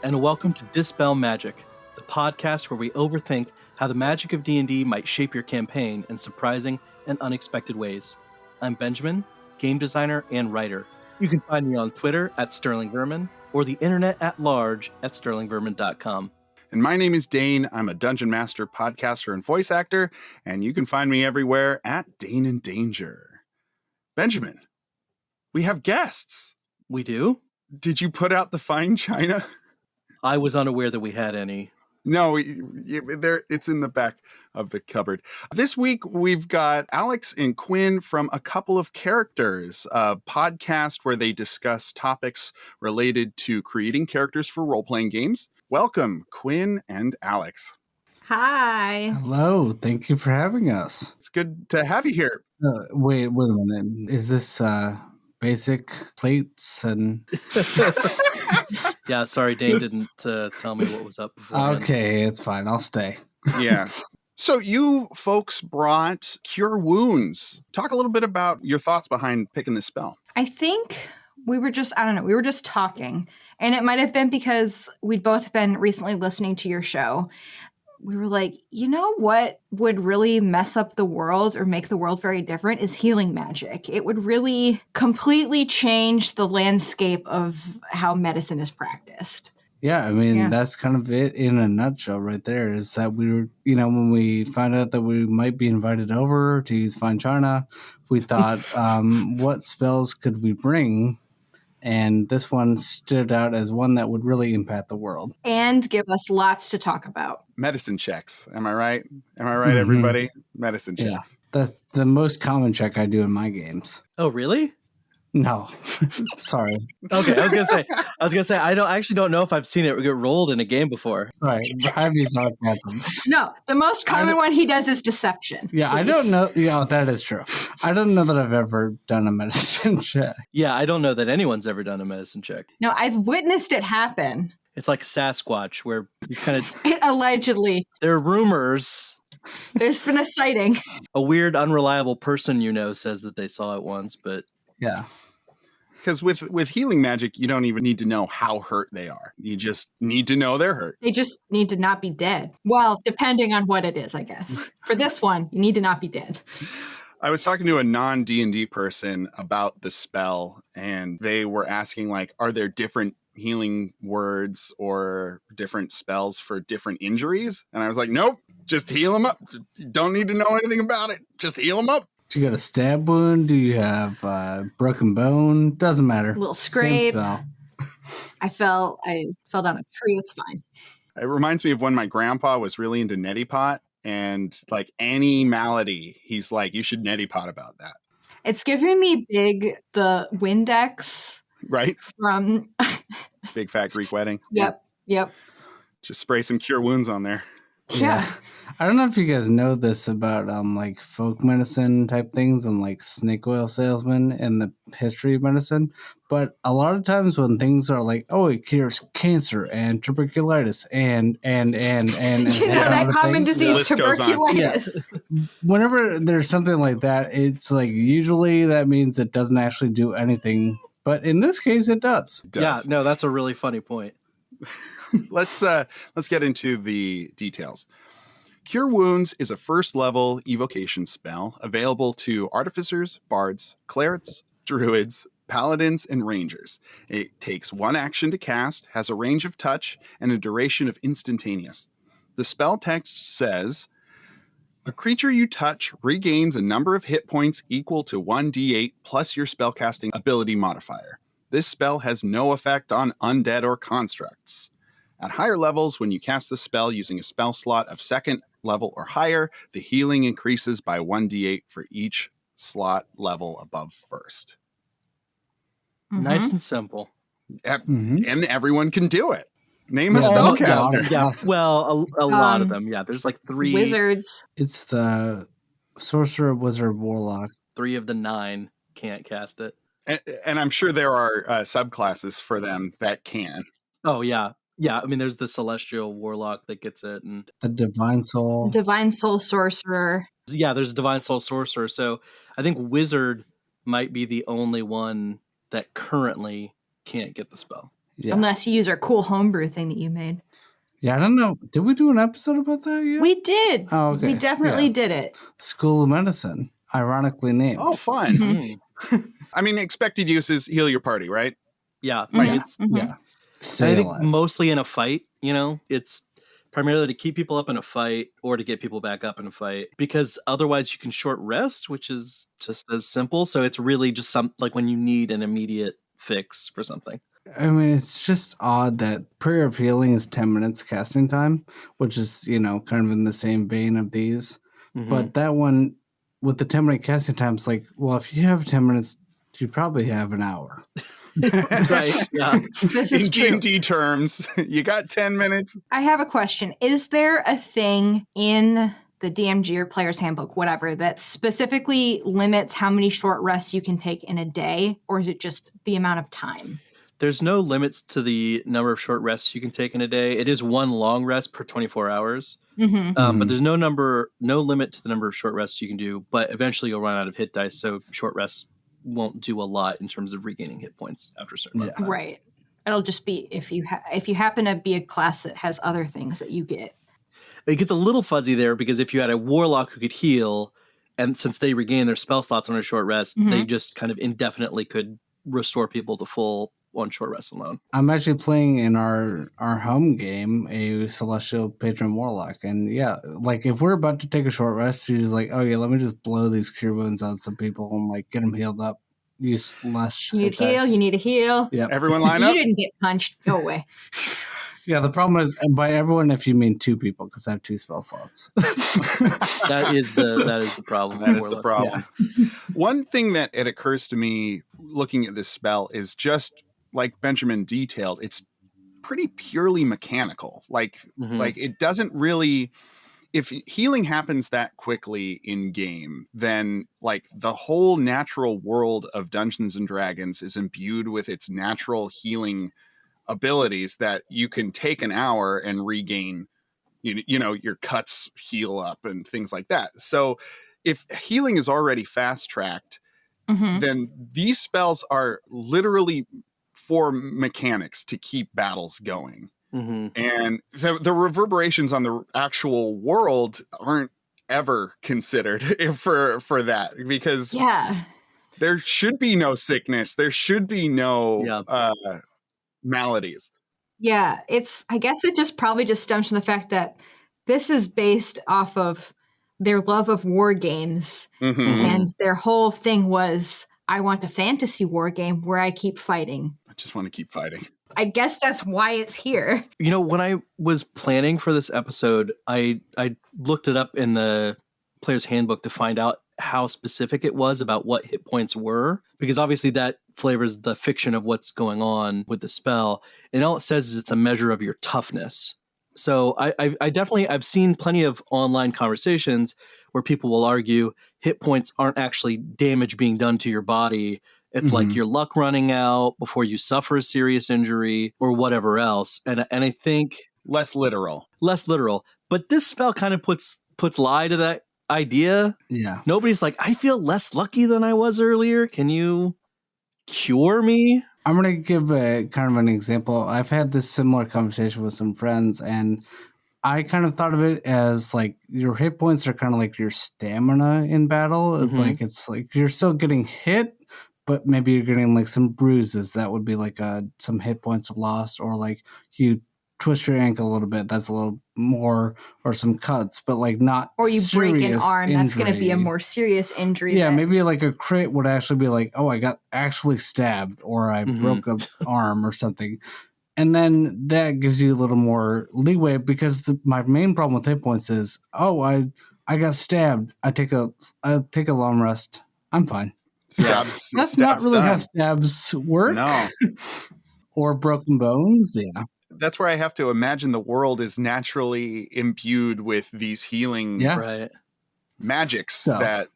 and welcome to Dispel Magic, the podcast where we overthink how the magic of D&D might shape your campaign in surprising and unexpected ways. I'm Benjamin, game designer and writer. You can find me on Twitter at SterlingVermin or the internet at large at sterlingvermin.com. And my name is Dane. I'm a dungeon master, podcaster, and voice actor, and you can find me everywhere at Dane in Danger. Benjamin, we have guests. We do? Did you put out the fine china? I was unaware that we had any. No, it's in the back of the cupboard. This week, we've got Alex and Quinn from A Couple of Characters, a podcast where they discuss topics related to creating characters for role-playing games. Welcome, Quinn and Alex. Hi. Hello. Thank you for having us. It's good to have you here. Wait a minute. Is this basic plates and... Yeah, sorry, Dane didn't tell me what was up before. Okay, it's fine. I'll stay. Yeah. So you folks brought Cure Wounds. Talk a little bit about your thoughts behind picking this spell. I think we were just talking. And it might have been because we'd both been recently listening to your show. We were like, you know what would really mess up the world or make the world very different is healing magic. It would really completely change the landscape of how medicine is practiced. Yeah, I mean, That's kind of it in a nutshell right there, is that we were, when we found out that we might be invited over to use Fine China, we thought, what spells could we bring? And this one stood out as one that would really impact the world. And give us lots to talk about. Medicine checks. Am I right? Everybody? Medicine checks. Yeah, that's the most common check I do in my games. Oh, really? No. Sorry. Okay, I was gonna say I don't know if I've seen it get rolled in a game before. Sorry, I be sarcasm. No, the most common one he does is deception. Yeah, please. I don't know. Yeah, that is true. I don't know that I've ever done a medicine check. Yeah, I don't know that anyone's ever done a medicine check. No, I've witnessed it happen. It's like Sasquatch, where you kind of allegedly. There are rumors. There's been a sighting. A weird, unreliable person says that they saw it once, but. Yeah. Because with healing magic, you don't even need to know how hurt they are. You just need to know they're hurt. They just need to not be dead. Well, depending on what it is, I guess. For this one, you need to not be dead. I was talking to a non-D&D person about the spell, and they were asking, are there different healing words or different spells for different injuries? And I was like, nope, just heal them up. You don't need to know anything about it. Just heal them up. Do you got a stab wound? Do you have broken bone? Doesn't matter. A little scrape. I fell down a tree. It's fine. It reminds me of when my grandpa was really into neti pot, and any malady, he's like, you should neti pot about that. It's giving me the Windex. Right? From Big Fat Greek Wedding. Yep. Just spray some Cure Wounds on there. Yeah. I don't know if you guys know this about folk medicine type things and snake oil salesmen and the history of medicine, but a lot of times when things are it cures cancer and tuberculosis and that common disease, tuberculosis. Yeah. Whenever there's something like that, it's usually that means it doesn't actually do anything, but in this case it does. Yeah, no, that's a really funny point. Let's get into the details. Cure Wounds is a first-level evocation spell available to artificers, bards, clerics, druids, paladins, and rangers. It takes one action to cast, has a range of touch, and a duration of instantaneous. The spell text says, a creature you touch regains a number of hit points equal to 1d8 plus your spellcasting ability modifier. This spell has no effect on undead or constructs. At higher levels, when you cast the spell using a spell slot of second level or higher, the healing increases by 1d8 for each slot level above first. Mm-hmm. Nice and simple. And everyone can do it. Name a spellcaster. Yeah, well, a lot of them. Yeah, there's 3 wizards. It's the sorcerer, wizard, warlock. 3 of the 9 can't cast it. And I'm sure there are subclasses for them that can. Oh, yeah. Yeah, I mean, there's the Celestial Warlock that gets it. And the Divine Soul. Divine Soul Sorcerer. Yeah, there's a Divine Soul Sorcerer. So I think Wizard might be the only one that currently can't get the spell. Yeah. Unless you use our cool homebrew thing that you made. Yeah, I don't know. Did we do an episode about that yet? We did. Oh, okay. We definitely Yeah. did it. School of Medicine, ironically named. Oh, fun. Mm. I mean, expected use is heal your party, right? Yeah, Mhm. it's. Yeah. I Stay think alive. mostly in a fight. It's primarily to keep people up in a fight or to get people back up in a fight, because otherwise you can short rest, which is just as simple. So it's really just like when you need an immediate fix for something. I mean, it's just odd that Prayer of Healing is 10 minutes casting time, which is, kind of in the same vein of these. Mhm. But that one, with the 10-minute casting time, it's like, well, if you have 10 minutes, you probably have an hour. Right. Yeah. This is In true. D&D terms, you got 10 minutes. I have a question. Is there a thing in the DMG or Player's Handbook, whatever, that specifically limits how many short rests you can take in a day? Or is it just the amount of time? There's no limits to the number of short rests you can take in a day. It is one long rest per 24 hours. Mm-hmm. But there's no limit to the number of short rests you can do. But eventually you'll run out of hit dice, so short rests won't do a lot in terms of regaining hit points after a certain amount of time. Right. It'll just be if you happen to be a class that has other things that you get. It gets a little fuzzy there, because if you had a warlock who could heal, and since they regain their spell slots on a short rest, they just kind of indefinitely could restore people to full on short rest alone. I'm actually playing in our home game a Celestial Patron Warlock. And yeah, like if we're about to take a short rest, you're just like, oh yeah, let me just blow these cure wounds out some people and like get them healed up. Use less You need hit heal. dice. You need a heal. Yep. Everyone line You up. didn't get punched. Go away. Yeah, the problem is, and by everyone, if you mean 2 people, because I have 2 spell slots. That is the problem. That is the Warlock. problem. One thing that it occurs to me looking at this spell is just like Benjamin detailed, it's pretty purely mechanical. Like it doesn't really, if healing happens that quickly in game, then like the whole natural world of Dungeons and Dragons is imbued with its natural healing abilities that you can take an hour and regain, your cuts heal up and things like that. So if healing is already fast tracked, then these spells are literally for mechanics to keep battles going. And the reverberations on the actual world aren't ever considered for that, because there should be no sickness. There should be no maladies. Yeah, I guess it probably stems from the fact that this is based off of their love of war games. And their whole thing was, I want a fantasy war game where I keep fighting. I just want to keep fighting. I guess that's why it's here. When I was planning for this episode, I looked it up in the Player's Handbook to find out how specific it was about what hit points were, because obviously that flavors the fiction of what's going on with the spell. And all it says is it's a measure of your toughness. So I've seen plenty of online conversations where people will argue hit points aren't actually damage being done to your body. It's like your luck running out before you suffer a serious injury or whatever else. And I think less literal. But this spell kind of puts lie to that idea. Yeah. Nobody's like, I feel less lucky than I was earlier. Can you cure me? I'm going to give a kind of an example. I've had this similar conversation with some friends, and I kind of thought of it as like your hit points are kind of like your stamina in battle. It's like you're still getting hit, but maybe you're getting like some bruises. That would be like some hit points lost, or like you twist your ankle a little bit. That's a little more, or some cuts, but like not. Or you break an arm. Injury. That's going to be a more serious injury. Yeah, maybe like a crit would actually be like, oh, I got actually stabbed, or I broke an arm or something. And then that gives you a little more leeway, because my main problem with hit points is, oh, I got stabbed. I take a long rest. I'm fine. Stabs, That's stabs not really done. how stabs work. No. Or broken bones. Yeah. That's where I have to imagine the world is naturally imbued with these healing Right. magics that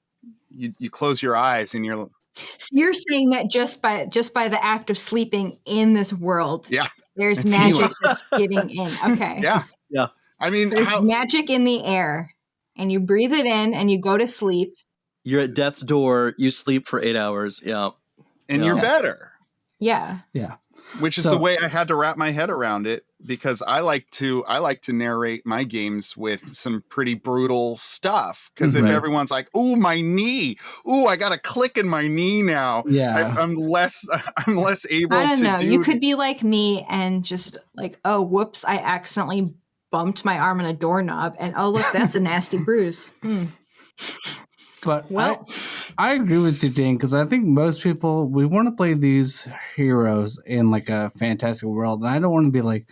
you close your eyes and you're. So you're saying that just by the act of sleeping in this world, there's it's magic healing. that's getting in. Okay. Yeah. I mean, There's magic in the air, and you breathe it in and you go to sleep. You're at death's door. You sleep for 8 hours. Yeah. and you're better. Yeah. Yeah. Which is the way I had to wrap my head around it, because I like to narrate my games with some pretty brutal stuff. Because if everyone's like, "Ooh, my knee! Ooh, I got a click in my knee now," I'm less able I don't to know. do. You could be like me and just like, oh, whoops! I accidentally bumped my arm on a doorknob, and oh, look, that's a nasty bruise. But I agree with you, Dane, because I think most people, we want to play these heroes in like a fantastic world. And I don't want to be like,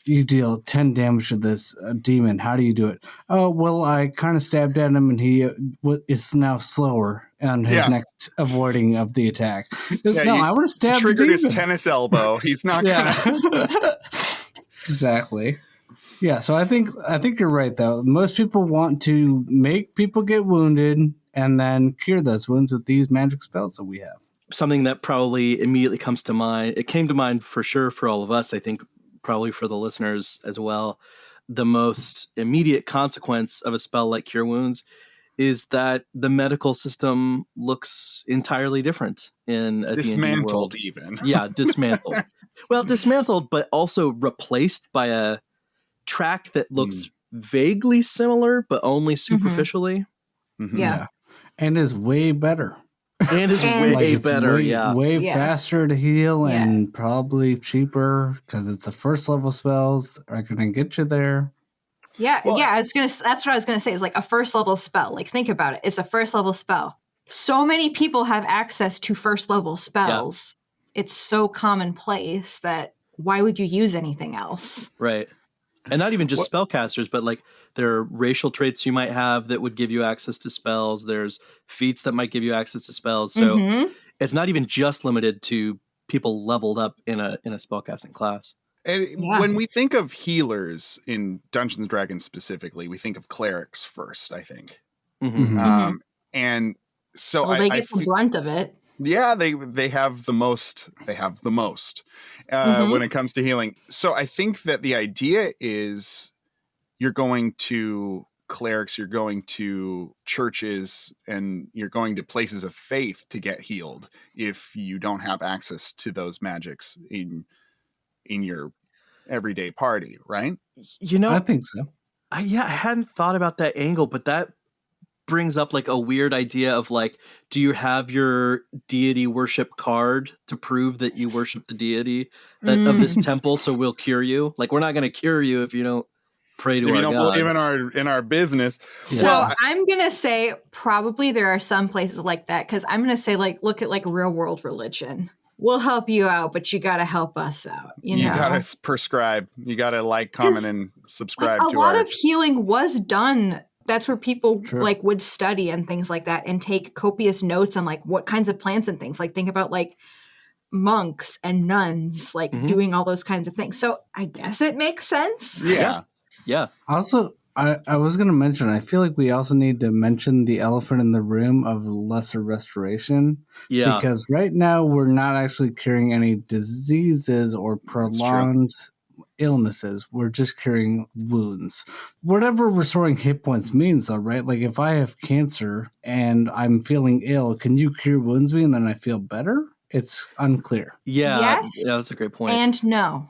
you deal 10 damage to this demon. How do you do it? Oh, well, I kind of stabbed at him and he is now slower on his next avoiding of the attack. I want to stab the demon. Triggered his tennis elbow. He's not gonna. Exactly. Yeah, so I think you're right, though. Most people want to make people get wounded and then cure those wounds with these magic spells that we have. Something that probably immediately comes to mind, it came to mind for sure for all of us, I think probably for the listeners as well. The most immediate consequence of a spell like Cure Wounds is that the medical system looks entirely different in a dismantled D&D world. Even. Yeah, dismantled. Well, dismantled, but also replaced by a track that looks vaguely similar, but only superficially. Yeah. And is way better. And is way better, way faster to heal and probably cheaper because it's the first level spells are going to get you there. That's what I was gonna say. It's like a first level spell. Like, think about it. It's a first level spell. So many people have access to first level spells. Yeah. It's so commonplace that why would you use anything else? Right. And not even just spellcasters, but like there are racial traits you might have that would give you access to spells. There's feats that might give you access to spells. So it's not even just limited to people leveled up in a spellcasting class. And when we think of healers in Dungeons and Dragons specifically, we think of clerics first, I think. And so they get the brunt of it. Yeah, they have the most. They have the most when it comes to healing. So I think that the idea is you're going to clerics, you're going to churches, and you're going to places of faith to get healed if you don't have access to those magics in your everyday party, right? You know, I think so. I hadn't thought about that angle, but that brings up like a weird idea of like, do you have your deity worship card to prove that you worship the deity of this temple, so we'll cure you? Like, we're not going to cure you if you don't pray to our God. If you don't believe in our business. So I'm going to say probably there are some places like that, because I'm going to say, like, look at like real world religion. We'll help you out, but you got to help us out. You got to prescribe. You got to like, comment, and subscribe to a lot of healing was done. That's where people like would study and things like that and take copious notes on like what kinds of plants and things. Like, think about like monks and nuns, like doing all those kinds of things. So I guess it makes sense. Yeah. Also, I was going to mention, I feel like we also need to mention the elephant in the room of lesser restoration. Yeah. Because right now we're not actually curing any diseases or prolonged illnesses. We're just curing wounds. Whatever restoring hit points means, though, right? Like, if I have cancer and I'm feeling ill, can you cure wounds me and then I feel better? It's unclear. Yeah. Yes. Yeah, that's a great point. And no.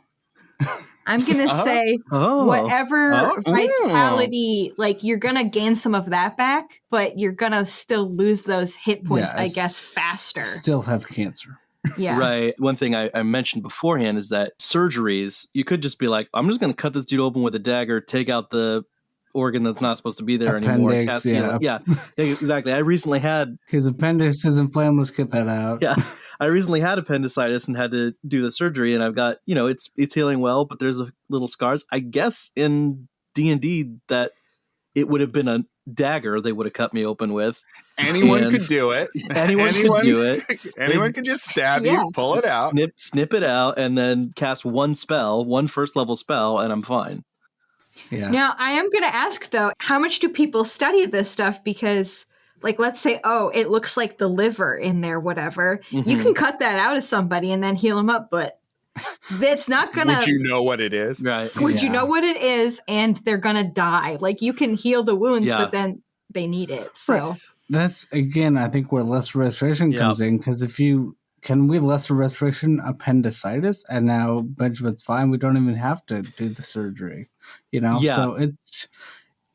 I'm going to say whatever vitality, like, you're going to gain some of that back, but you're going to still lose those hit points, I guess, faster. Still have cancer. Yeah. Right. One thing I mentioned beforehand is that surgeries, you could just be like, I'm just going to cut this dude open with a dagger, take out the organ that's not supposed to be there anymore. Yeah, exactly. I recently had... His appendix is inflamed. Let's get that out. Yeah. I recently had appendicitis and had to do the surgery, and I've got, it's healing well, but there's little scars. I guess in D&D that it would have been a dagger they would have cut me open with. Anyone could do it. Anyone could do it. Anyone could just stab you, pull it out. Snip it out, and then cast one first level spell, and I'm fine. Yeah. Now, I am going to ask, though, how much do people study this stuff? Because, like, let's say, it looks like the liver in there, whatever. You can cut that out of somebody and then heal them up, but that's not going to... Would you know what it is? Right. Would you know what it is, and they're going to die? Like, you can heal the wounds, but then they need it, so... Right. That's, again, I think where less restoration comes in, because if you can we lesser restoration appendicitis? And now Benjamin's fine. We don't even have to do the surgery, Yeah. So it's,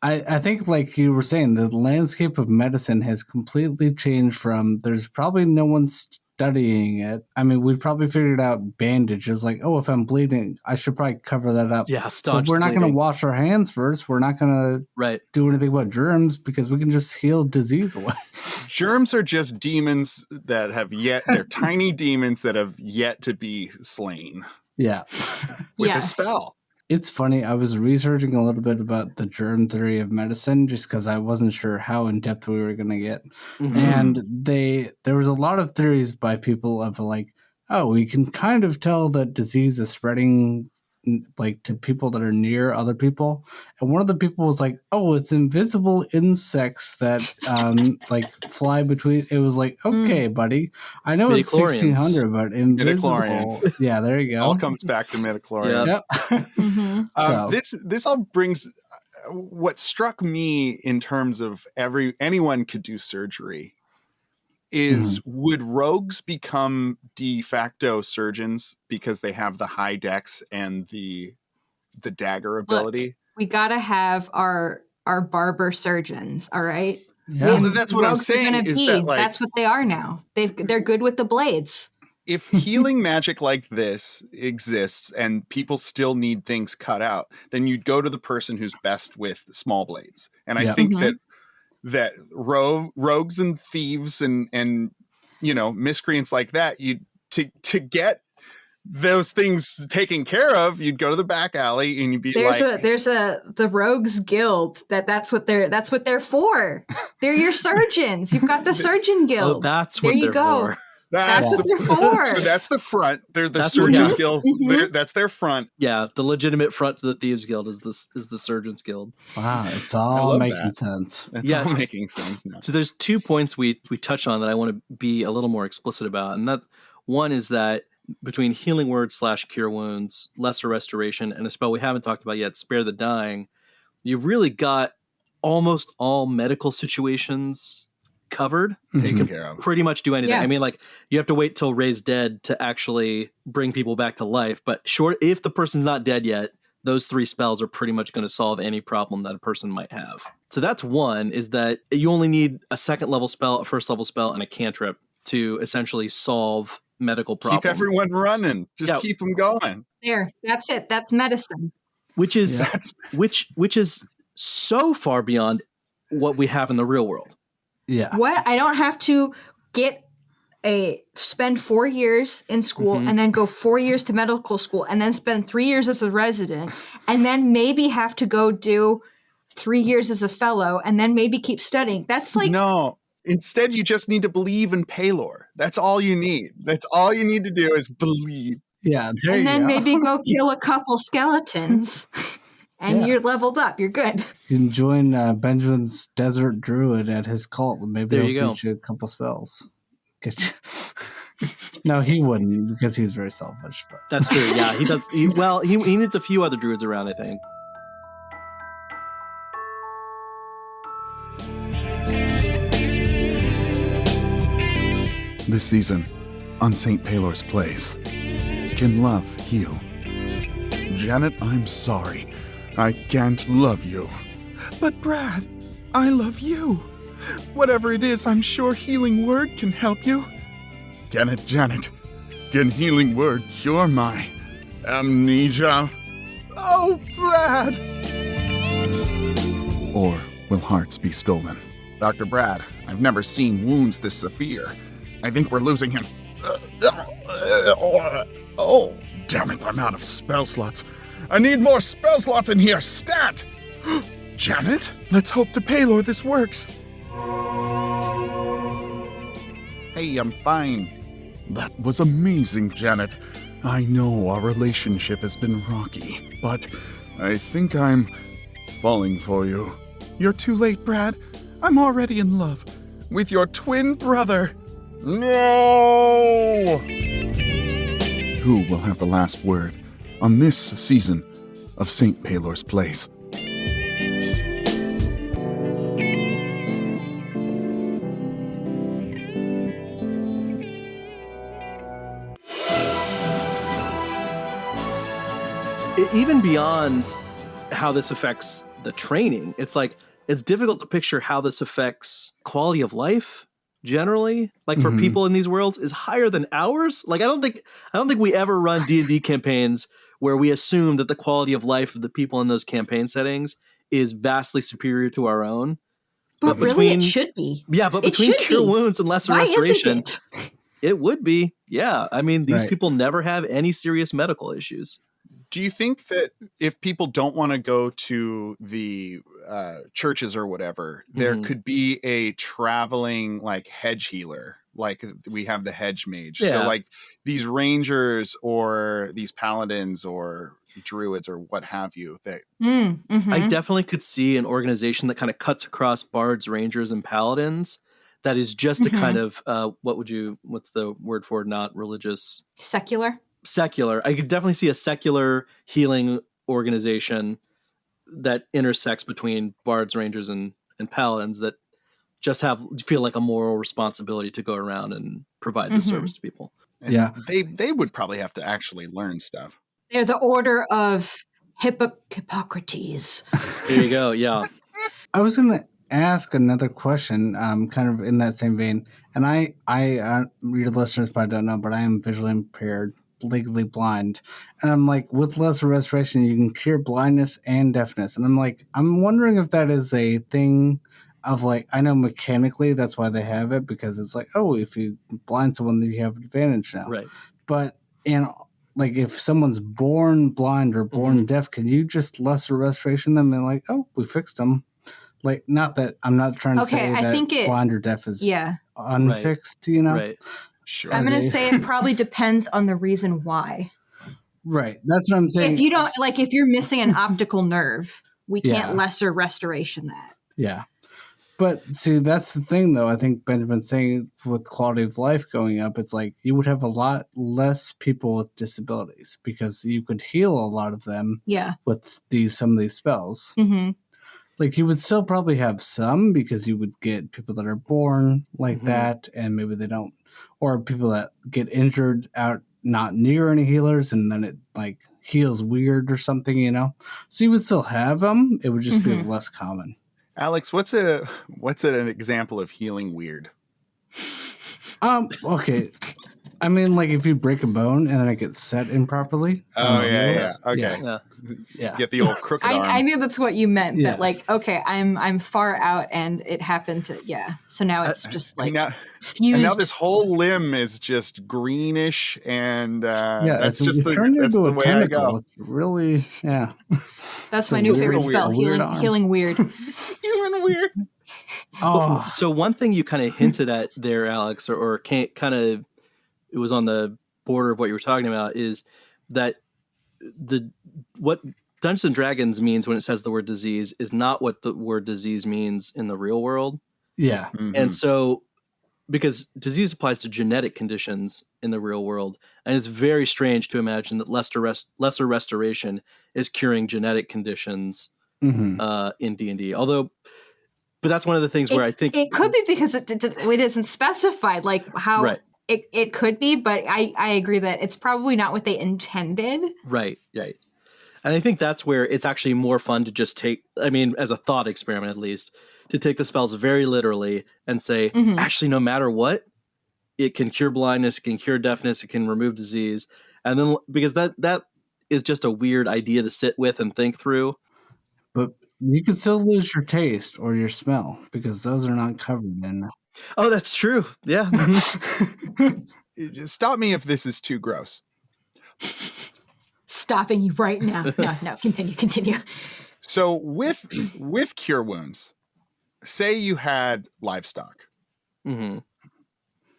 I think like you were saying, the landscape of medicine has completely changed from there's probably no one studying it. I mean, we probably figured out bandages like, oh, if I'm bleeding, I should probably cover that up. Yeah, But staunch we're not going to bleeding. wash our hands first. We're not going to do anything about germs because we can just heal disease away. Germs are just demons that they're tiny demons that have yet to be slain. Yeah. With a spell. It's funny. I was researching a little bit about the germ theory of medicine just because I wasn't sure how in depth we were going to get. Mm-hmm. And there was a lot of theories by people of like, oh, we can kind of tell that disease is spreading like to people that are near other people. And one of the people was like, oh, it's invisible insects that like fly between. It was like, okay, buddy, I know it's 1600, but invisible. Midichlorians. Yeah, there you go. All comes back to midichlorians. Yep. Mm-hmm. This all brings what struck me in terms of anyone could do surgery is would rogues become de facto surgeons because they have the high dex and the dagger ability? Look, we gotta have our barber surgeons, all right? Yeah. Well, that's what I'm Rogues are saying gonna is be. that, like, that's what they are now. They're good with the blades. if healing magic like this exists and people still need things cut out, then you'd go to the person who's best with small blades. And I think that rogues and thieves and miscreants like that, you to get those things taken care of, you'd go to the back alley and you'd be there's the rogues guild that's what they're for. They're your surgeons. You've got the surgeon guild. Oh, that's there what you they're go. for. That's what they're for. So that's the front. They're the That's surgeon what- guild. That's their front. Yeah, the legitimate front to the Thieves Guild is the Surgeons Guild. Wow, it's I all love making that. sense. That's all making sense now. So there's 2 points we touched on that I want to be a little more explicit about, and that one is that between healing word / cure wounds, lesser restoration, and a spell we haven't talked about yet, spare the dying, you've really got almost all medical situations covered. You can pretty much do anything. Yeah. I mean, like, you have to wait till Ray's dead to actually bring people back to life, but if the person's not dead yet, those 3 spells are pretty much going to solve any problem that a person might have. So that's one, is that you only need a 2nd level spell, a 1st level spell, and a cantrip to essentially solve medical problems. Keep everyone running. Just keep them going. There, that's it. That's medicine. Which is which is so far beyond what we have in the real world. Yeah. What? I don't have to spend 4 years in school and then go 4 years to medical school and then spend 3 years as a resident and then maybe have to go do 3 years as a fellow and then maybe keep studying. That's like... No. Instead, you just need to believe in Paylor. That's all you need. That's all you need to do is believe. Yeah. And then maybe go kill a couple skeletons and you're leveled up. You're good. You can join Benjamin's desert druid at his cult. Maybe he'll teach you a couple spells. No, he wouldn't because he's very selfish. But. That's true. Yeah, he does. He needs a few other druids around, I think. This season on St. Paylor's Place, can love heal? Janet, I'm sorry. I can't love you. But Brad, I love you. Whatever it is, I'm sure Healing Word can help you. Can it, Janet? Can Healing Word cure my amnesia? Oh, Brad! Or will hearts be stolen? Dr. Brad, I've never seen wounds this severe. I think we're losing him. Oh, damn it, I'm out of spell slots. I need more spell slots in here, stat! Janet, let's hope to Paylor this works. Hey, I'm fine. That was amazing, Janet. I know our relationship has been rocky, but I think I'm falling for you. You're too late, Brad. I'm already in love with your twin brother. No! Who will have the last word on this season of St. Paylor's Place? Even beyond how this affects the training, it's like it's difficult to picture how this affects quality of life generally. Like for people in these worlds is higher than ours. Like I don't think we ever run D&D campaigns where we assume that the quality of life of the people in those campaign settings is vastly superior to our own. But really, it should be. Yeah, but between Cure Wounds and Lesser Restoration, isn't it? It would be. Yeah. I mean, these people never have any serious medical issues. Do you think that if people don't want to go to the churches or whatever, there could be a traveling like hedge healer, like we have the hedge mage? Yeah. So like these rangers or these paladins or druids or what have you that I definitely could see an organization that kind of cuts across bards, rangers, and paladins. That is just a kind of what's the word for not religious? Secular. I could definitely see a secular healing organization that intersects between bards, rangers, and paladins that just feel like a moral responsibility to go around and provide this service to people. And they would probably have to actually learn stuff. They're the order of Hippocrates. There you go. Yeah. I was going to ask another question, kind of in that same vein. And I your listeners probably don't know, but I am visually impaired, legally blind. And I'm like, with Lesser Restoration, you can cure blindness and deafness. And I'm like, I'm wondering if that is a thing of like, I know mechanically that's why they have it, because it's like, oh, if you blind someone, then you have advantage now. Right. But like if someone's born blind or born deaf, can you just Lesser Restoration them and like, oh, we fixed them? Like, not that I'm not trying to say that blind or deaf is unfixed, you know? Right. Sure. I'm going to say it probably depends on the reason why. Right. That's what I'm saying. If you don't, like, if you're missing an optical nerve, we can't Lesser Restoration that. Yeah. But see, that's the thing, though. I think Benjamin's saying with quality of life going up, it's like you would have a lot less people with disabilities because you could heal a lot of them with some of these spells. Mm-hmm. Like you would still probably have some because you would get people that are born like that and maybe they don't, or people that get injured out not near any healers and then it like heals weird or something, you know? So you would still have them. It would just be less common. Alex, what's an example of healing weird? Okay. I mean, like if you break a bone and then it gets set improperly. Oh, yeah. Okay. Yeah. Get the old crooked arm. I knew that's what you meant. That like, okay, I'm far out and it happened to, So now it's just like fused. And now this whole limb is just greenish and that's just the way I go. It's really, That's my new favorite spell, healing weird. Healing weird. Oh. So one thing you kind of hinted at there, Alex, or kind of, it was on the border of what you were talking about, is that what Dungeons and Dragons means when it says the word disease is not what the word disease means in the real world. Yeah. Mm-hmm. And so, because disease applies to genetic conditions in the real world, and it's very strange to imagine that lesser restoration is curing genetic conditions in D&D. Although, but that's one of the things where I think it could be because it isn't specified, like how. Right. It could be, but I agree that it's probably not what they intended. Right. And I think that's where it's actually more fun to just take, I mean, as a thought experiment at least, to take the spells very literally and say, actually, no matter what, it can cure blindness, it can cure deafness, it can remove disease. And then, because that is just a weird idea to sit with and think through. But you can still lose your taste or your smell because those are not covered in. Oh, that's true. Yeah. Stop me if this is too gross. Stopping you right now. No, continue. So with Cure Wounds, say you had livestock. Mm-hmm.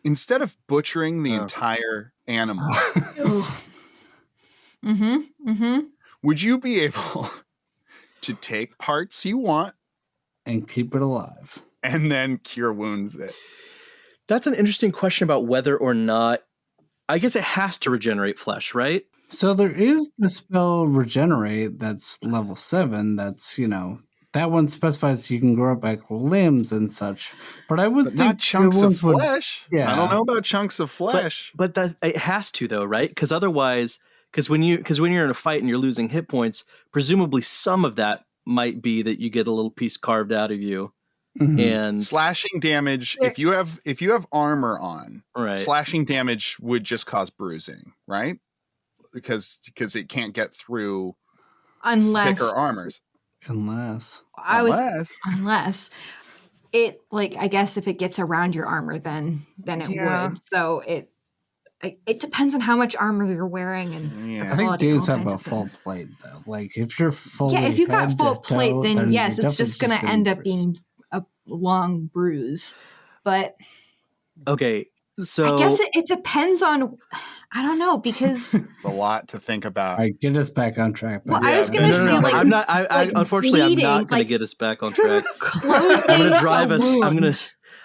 Instead of butchering the entire animal, would you be able to take parts you want and keep it alive? And then Cure Wounds it? That's an interesting question about whether or not, I guess it has to regenerate flesh, right? So there is the spell Regenerate that's level 7. That's, that one specifies you can grow back limbs and such. But I would think not chunks of flesh. Yeah. I don't know about chunks of flesh. But that it has to though, right? Because otherwise Because when you're in a fight and you're losing hit points, presumably some of that might be that you get a little piece carved out of you. Mhm. And Slashing damage, if you have armor on, right. slashing damage would just cause bruising, right? Because it can't get through thicker armors. Unless it, like, I guess if it gets around your armor, then it would. So it depends on how much armor you're wearing and I think dudes have a full plate though. Like if you're full, if you got full plate, then yes, it's just going to end up bruised. being a long bruise. But okay, so I guess it depends on. I don't know, because it's a lot to think about. All right, get us back on track. Well, I was gonna say, like, I'm not. Unfortunately, bleeding, I'm not going to like, get us back on track. closing I'm going to drive a us. wound.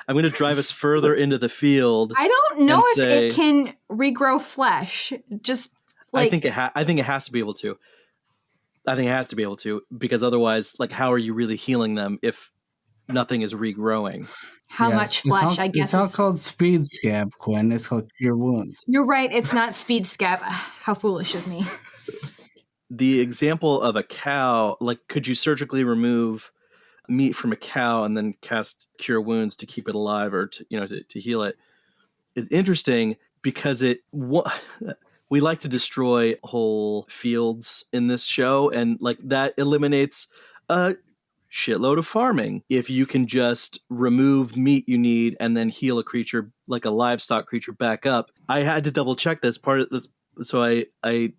I'm going to drive us further into the field. I don't know if say, it can regrow flesh. Just like I think it has to be able to. I think it has to be able to, because otherwise, like, how are you really healing them if nothing is regrowing? How much flesh? I guess it's not called speed scab, Quinn. It's called cure wounds. You're right. It's not speed scab. How foolish of me. The example of a cow, like, could you surgically remove meat from a cow and then cast cure wounds to keep it alive or to heal it? It's interesting because we like to destroy whole fields in this show, and like that eliminates a shitload of farming. If you can just remove meat you need and then heal a creature, like a livestock creature, back up. I had to double check this part of this, so I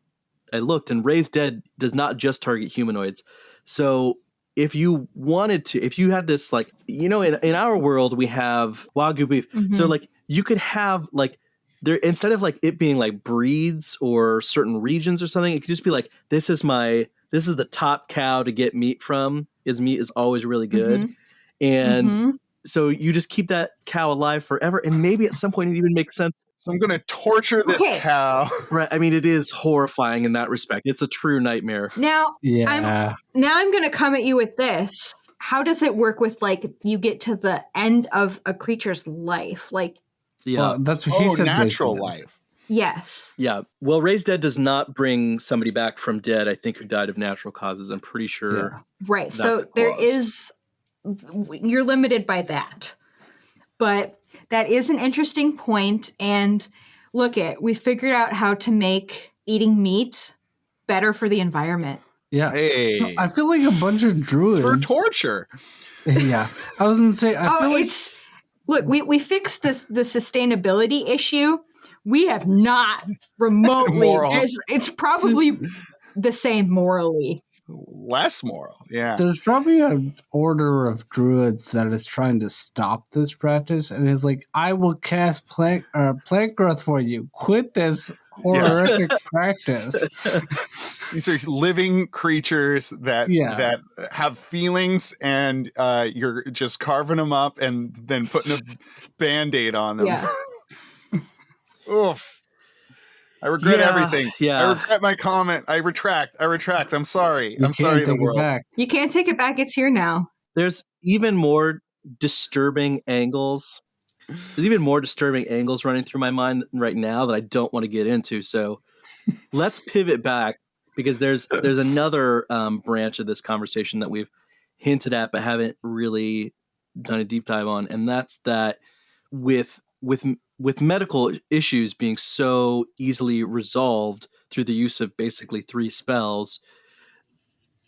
looked, and Raised Dead does not just target humanoids. So if you wanted to, if you had this, like, in our world we have Wagyu beef. Mm-hmm. So like you could have like there, instead of like it being like breeds or certain regions or something, it could just be like, this is the top cow to get meat from. Its meat is always really good. Mm-hmm. And so you just keep that cow alive forever. And maybe at some point it even makes sense. So I'm going to torture this cow. Right. I mean, it is horrifying in that respect. It's a true nightmare. Now, I'm going to come at you with this. How does it work with, like, you get to the end of a creature's life? Like, well, that's what he said. Natural life. Yes. Yeah. Well, Raised Dead does not bring somebody back from dead, I think, who died of natural causes. I'm pretty sure. Yeah. Right. So there is, you're limited by that. But that is an interesting point. And look, we figured out how to make eating meat better for the environment. Yeah. Hey. I feel like a bunch of druids. For torture. Yeah. I was going to say, I feel like look, we fixed the sustainability issue. We have not remotely. It's probably the same morally. Less moral. Yeah. There's probably an order of druids that is trying to stop this practice and is like, I will cast plant growth for you. Quit this horrific practice. These are living creatures that have feelings, and you're just carving them up and then putting a Band-Aid on them. Yeah. Oof. I regret everything. Yeah. I regret my comment. I retract. I'm sorry. I'm sorry, the world. You can't take it back. It's here now. There's even more disturbing angles. There's even more disturbing angles running through my mind right now that I don't want to get into. So let's pivot back, because there's another branch of this conversation that we've hinted at but haven't really done a deep dive on, and that's that with medical issues being so easily resolved through the use of basically 3 spells,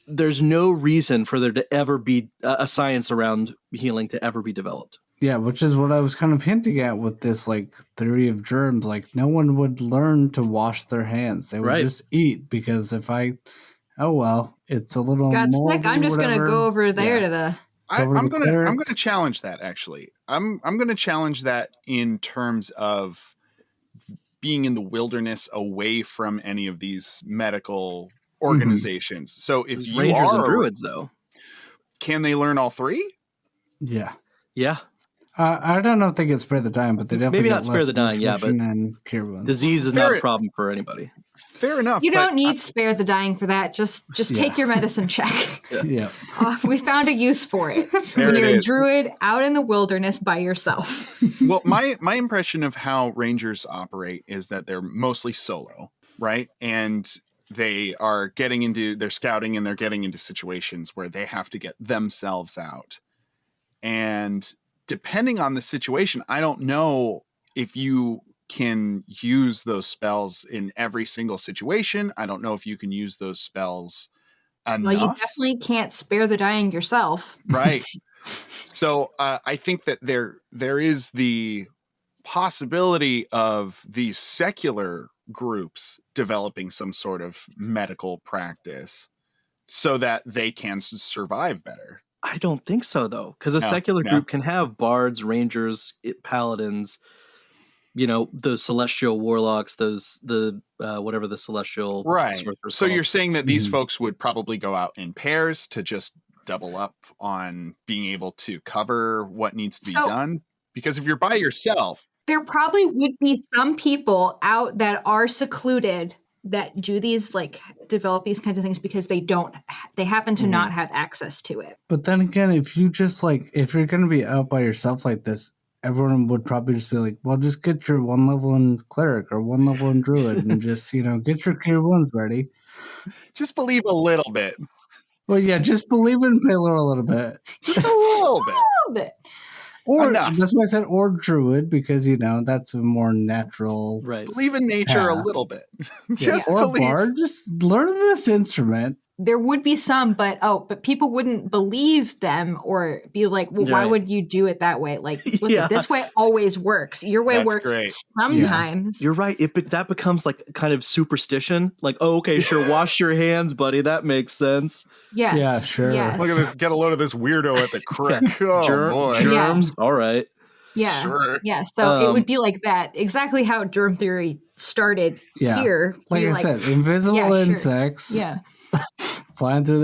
there's no reason for there to ever be a science around healing to ever be developed. Yeah, which is what I was kind of hinting at with this, like, theory of germs. Like, no one would learn to wash their hands. They would just eat, because if it's a little got moldy, sick, I'm just going to go over there to the... I'm gonna challenge that, actually. I'm gonna challenge that in terms of being in the wilderness away from any of these medical organizations. Mm-hmm. So if you Rangers are and Druids, though, can they learn all 3? Yeah. I don't know if they get spare the dying, but they definitely maybe get not spare the dying. Yeah, but cure wounds. Disease is not a problem for anybody. Fair enough. You don't need spare the dying for that. Just take your medicine check. Yeah. We found a use for it. When you're a druid out in the wilderness by yourself. Well, my impression of how Rangers operate is that they're mostly solo. right? And they're scouting and they're getting into situations where they have to get themselves out. And depending on the situation, I don't know if you can use those spells in every single situation. I don't know if you can use those spells enough. Well, you definitely can't spare the dying yourself. Right. So I think that there is the possibility of these secular groups developing some sort of medical practice so that they can survive better. I don't think so, though, because a secular group can have bards, rangers, paladins, those celestial warlocks, whatever the celestial. Right. So you're saying that these folks would probably go out in pairs to just double up on being able to cover what needs to be done? Because if you're by yourself, there probably would be some people out that are secluded that do these, like, develop these kinds of things because they happen to not have access to it. But then again, if you're going to be out by yourself like this, everyone would probably just be like, well, just get your 1 level in cleric or 1 level in druid and just, get your cure wounds ready. Just believe a little bit. Well, yeah, just believe in Paler a little bit. Just a little bit. A little bit. Or enough. That's why I said or druid, because that's a more natural. Right. Believe in nature a little bit. Just or believe. Bard, just learn this instrument. There would be some, but people wouldn't believe them or be like, well, why would you do it that way? Like, look, this way always works. Your way works sometimes. Yeah. You're right. That becomes like kind of superstition. Like, oh, okay, sure, wash your hands, buddy. That makes sense. Yes. Yeah, sure. Yes. Look at this. Get a load of this weirdo at the crick. Oh, boy. Germs. Yeah. All right. Yeah. Sure. Yeah. So it would be like that. Exactly how germ theory started here. Like I said, invisible insects. Sure. Yeah. Flying through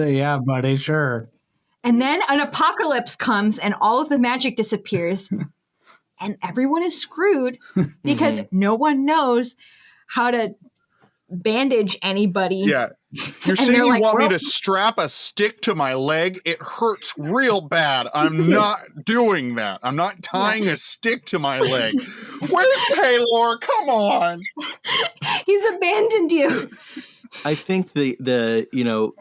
buddy, sure. And then an apocalypse comes and all of the magic disappears and everyone is screwed because no one knows how to bandage anybody. Yeah. You're saying you want me to strap a stick to my leg? It hurts real bad. I'm not doing that. I'm not tying a stick to my leg. Where's Paylor? Come on. He's abandoned you. I think the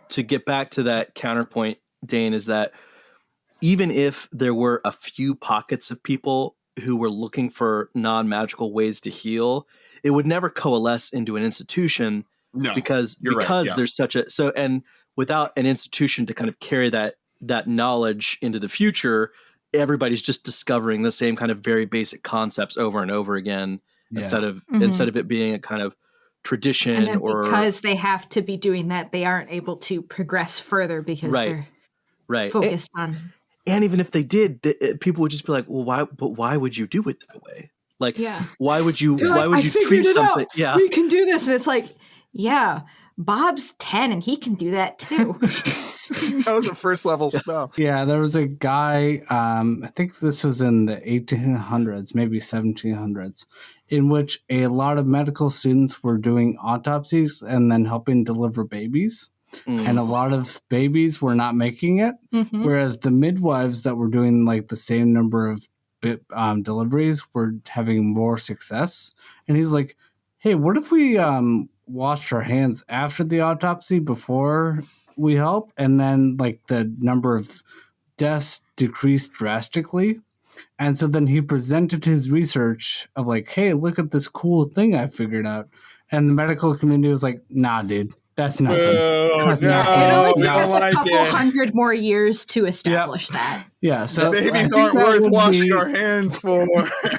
to get back to that counterpoint, Dane, is that even if there were a few pockets of people who were looking for non-magical ways to heal, it would never coalesce into an institution. No, because there's such and without an institution to kind of carry that knowledge into the future, everybody's just discovering the same kind of very basic concepts over and over again instead of it being a kind of tradition. And because they have to be doing that, they aren't able to progress further because they're focused on. And even if they did, people would just be like, well, why would you do it that way? Like, why would you treat something? Yeah, we can do this. And it's like, yeah, Bob's 10 and he can do that too. That was a first level spell. Yeah, there was a guy, I think this was in the 1800s, maybe 1700s, in which a lot of medical students were doing autopsies and then helping deliver babies. And a lot of babies were not making it, whereas the midwives that were doing like the same number of deliveries were having more success. And he's like, hey, what if we washed our hands after the autopsy before we help? And then like the number of deaths decreased drastically. And so then he presented his research of like, hey, look at this cool thing I figured out. And the medical community was like, nah, dude. That's nothing. It only took us a couple hundred more years to establish that. Yeah, so babies aren't worth washing our hands for.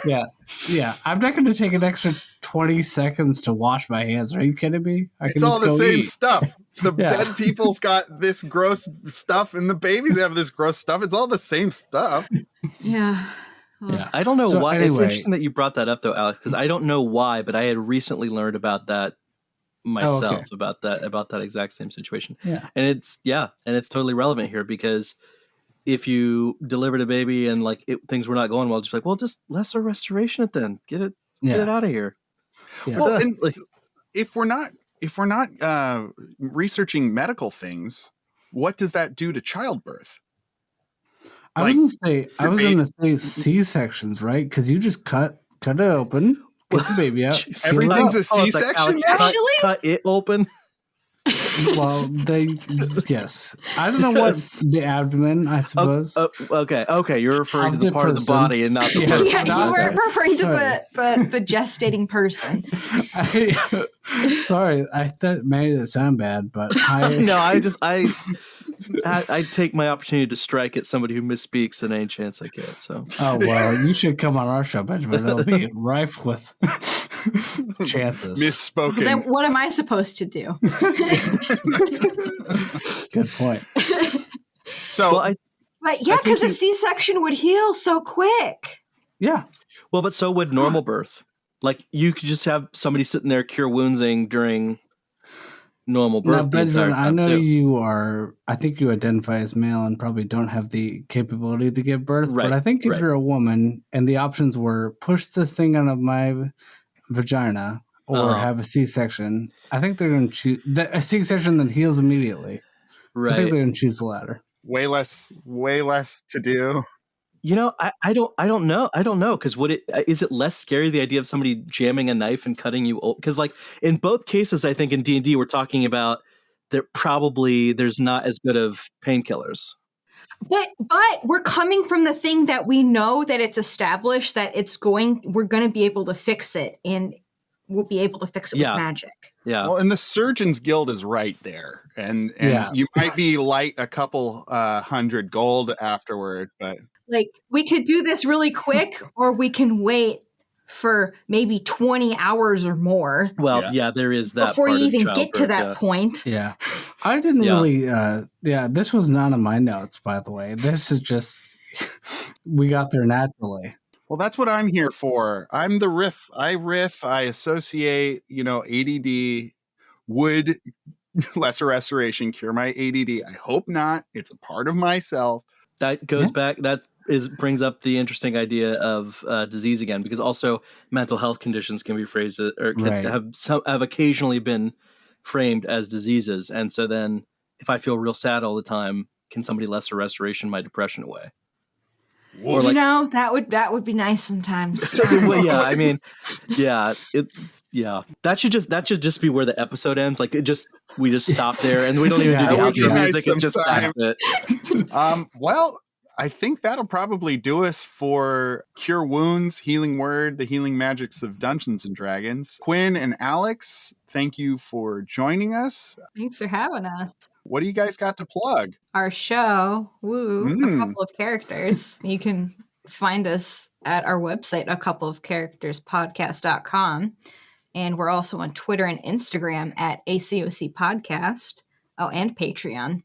Yeah. I'm not going to take an extra 20 seconds to wash my hands. Are you kidding me? It's all the same stuff. The dead people've got this gross stuff, and the babies have this gross stuff. It's all the same stuff. Yeah. Yeah, I don't know why. Anyway. It's interesting that you brought that up, though, Alex, because I don't know why, but I had recently learned about that myself about that exact same situation. Yeah. And it's totally relevant here because if you delivered a baby and like things were not going well, just like, well, just lesser restoration it then. Get it out of here. Yeah. Well, and if we're not researching medical things, what does that do to childbirth? I was going to say C-sections, right? Because you just cut it open. Get the baby out. Jeez. Heal it Everything's up. a C-section Alex, now? Actually? cut it open. Well, yes. I don't know what the abdomen, I suppose. Okay. You're referring Of to the the part of the person. body and not the Yeah. person. Yeah, not you weren't that. referring to Sorry. the gestating person. Sorry, that made it sound bad, but No, I take my opportunity to strike at somebody who misspeaks at any chance I get. So Oh well, you should come on our show, Benjamin. It'll be rife with chances. Misspoken. Then what am I supposed to do? Good point. So well, But yeah, I think because a you- C-section would heal so quick. Yeah. but so would normal birth. Like you could just have somebody sitting there cure woundsing during normal birth. Now, the entire Benjamin, I time, know too. you are. I think you identify as male and probably don't have the capability to give birth. Right, But I think if right. you're a woman and the options were push this thing out of my vagina or have a C-section, I think they're going to choose a C-section that heals immediately. I think Right. they're going to choose the latter. way less to do. You know, I don't know. I don't know because is it less scary the idea of somebody jamming a knife and cutting you? Because like in both cases, I think in D&D we're talking about that there's not as good of painkillers. But we're coming from the thing that we know that it's established that we're going to be able to fix it, and we'll be able to fix it Yeah. with magic. Yeah. Well, and the Surgeons Guild is right there. And Yeah. you might be light a couple 100 gold afterward, but Like, we could do this really quick, or we can wait for maybe 20 hours or more Well, yeah, there is that before part you of even get to childbirth, that yeah. point. Yeah. I didn't Yeah. really, this was not in my notes, by the way. This is just, we got there naturally. well, that's what I'm here for. I'm the riff. I associate, ADD would lesser restoration cure my ADD. I hope not. It's a part of myself. That goes back. Brings up the interesting idea of disease again, because also mental health conditions can be phrased or can Right. have occasionally been framed as diseases. And so then, if I feel real sad all the time, can somebody lesser restoration my depression away? Or like, that would be nice sometimes. well, yeah, I mean, yeah, that should just be where the episode ends. Like we just stop there and we don't even Yeah, do the that would be outro nice music. It's just sometime. that's it. Well, I think that'll probably do us for Cure Wounds, Healing Word, the Healing Magics of Dungeons and Dragons. Quinn and Alex, thank you for joining us. Thanks for having us. What do you guys got to plug? Our show, a couple of characters. You can find us at our website, a couple of characterspodcast.com. And we're also on Twitter and Instagram at ACOC Podcast. Oh, and Patreon.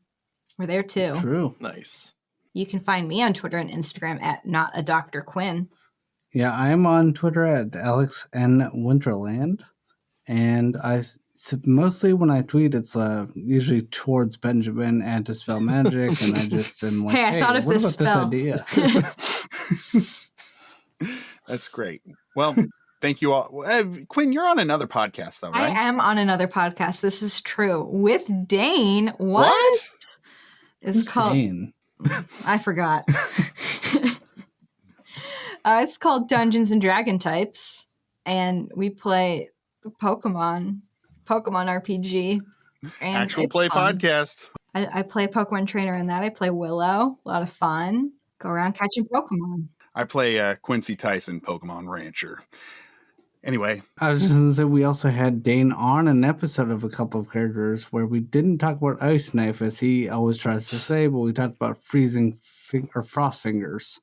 We're there too. True. Nice. You can find me on Twitter and Instagram at Not a Dr. Quinn. Yeah, I'm on Twitter at Alex N. Winterland. And mostly when I tweet, it's usually towards Benjamin and Dispel Magic. And I just am like, Hey, I thought of what this about spell. this idea? That's great. Well, thank you all. Quinn, you're on another podcast, though, right? I am on another podcast. This is true. With Dane. What? It's called... Dane. I forgot. It's called Dungeons and Dragon Types, and we play Pokemon RPG. And Actual it's play fun. podcast. I play a Pokemon trainer in that. I play Willow. A lot of fun. Go around catching Pokemon. I play Quincy Tyson, Pokemon Rancher. Anyway, I was just going to say, we also had Dane on an episode of a couple of characters where we didn't talk about Ice Knife, as he always tries to say, but we talked about or Frost Fingers.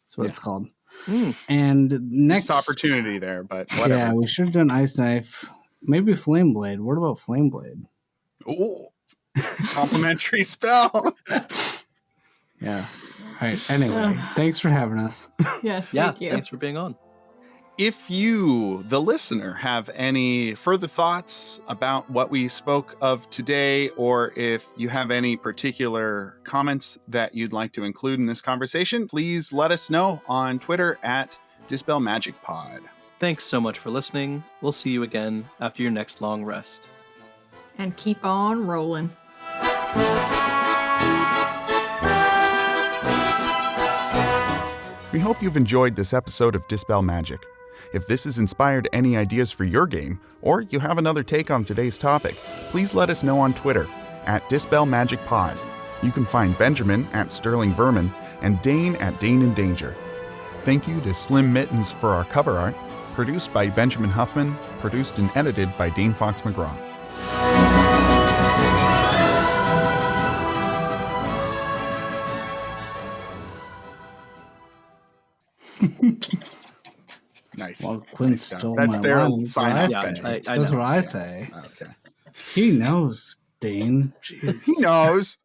That's what it's called. And next missed opportunity there, but whatever. Yeah, we should have done Ice Knife. Maybe Flame Blade. What about Flame Blade? Ooh, complimentary spell. Yeah. All right. Anyway, thanks for having us. Yes, Yeah, thank you. thanks for being on. If you, the listener, have any further thoughts about what we spoke of today, or if you have any particular comments that you'd like to include in this conversation, please let us know on Twitter at Dispel Magic Pod. Thanks so much for listening. We'll see you again after your next long rest. And keep on rolling. We hope you've enjoyed this episode of Dispel Magic. If this has inspired any ideas for your game, or you have another take on today's topic, please let us know on Twitter at Dispel Magic Pod. You can find Benjamin at Sterling Vermin and Dane at Dane in Danger. Thank you to Slim Mittens for our cover art, produced by Benjamin Huffman, produced and edited by Dane Fox-McGraw. Nice. Well, Quinn Nice job. stole That's my their line. sign That's off. what I say. I That's know. what I say. Okay. He knows, Dane. Jeez. He knows.